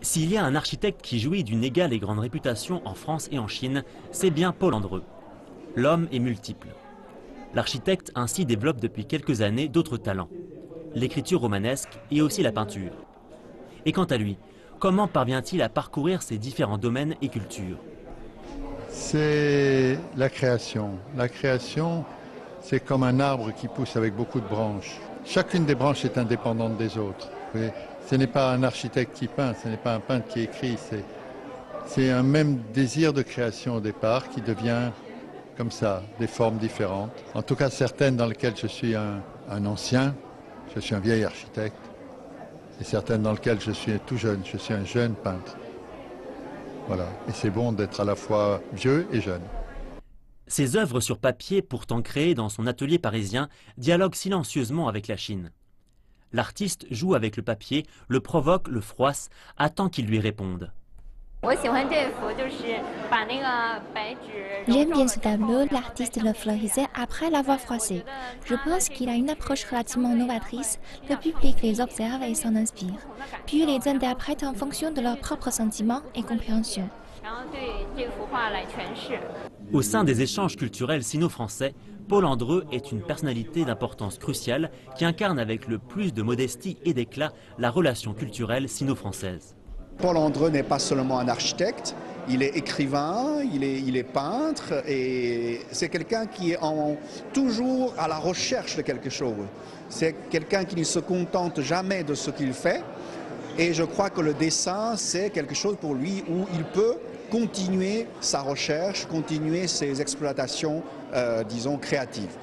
S'il y a un architecte qui jouit d'une égale et grande réputation en France et en Chine, c'est bien Paul Andreu. L'homme est multiple. L'architecte ainsi développe depuis quelques années d'autres talents, l'écriture romanesque et aussi la peinture. Et quant à lui, comment parvient-il à parcourir ces différents domaines et cultures? C'est la création. La création, c'est comme un arbre qui pousse avec beaucoup de branches. Chacune des branches est indépendante des autres. Oui. Ce n'est pas un architecte qui peint, ce n'est pas un peintre qui écrit. C'est un même désir de création au départ qui devient comme ça, des formes différentes. En tout cas, certaines dans lesquelles je suis un ancien, je suis un vieil architecte, et certaines dans lesquelles je suis tout jeune, je suis un jeune peintre. Voilà, et c'est bon d'être à la fois vieux et jeune. Ses œuvres sur papier, pourtant créées dans son atelier parisien, dialoguent silencieusement avec la Chine. L'artiste joue avec le papier, le provoque, le froisse, attend qu'il lui réponde. J'aime bien ce tableau, l'artiste le fleurisait après l'avoir froissé. Je pense qu'il a une approche relativement novatrice, le public les observe et s'en inspire, puis les interprète en fonction de leurs propres sentiments et compréhension. Au sein des échanges culturels sino-français, Paul Andreu est une personnalité d'importance cruciale qui incarne avec le plus de modestie et d'éclat la relation culturelle sino-française. Paul Andreu n'est pas seulement un architecte, il est écrivain, il est peintre et c'est quelqu'un qui est toujours à la recherche de quelque chose. C'est quelqu'un qui ne se contente jamais de ce qu'il fait et je crois que le dessin c'est quelque chose pour lui où il peut continuer sa recherche, continuer ses exploitations, disons, créatives.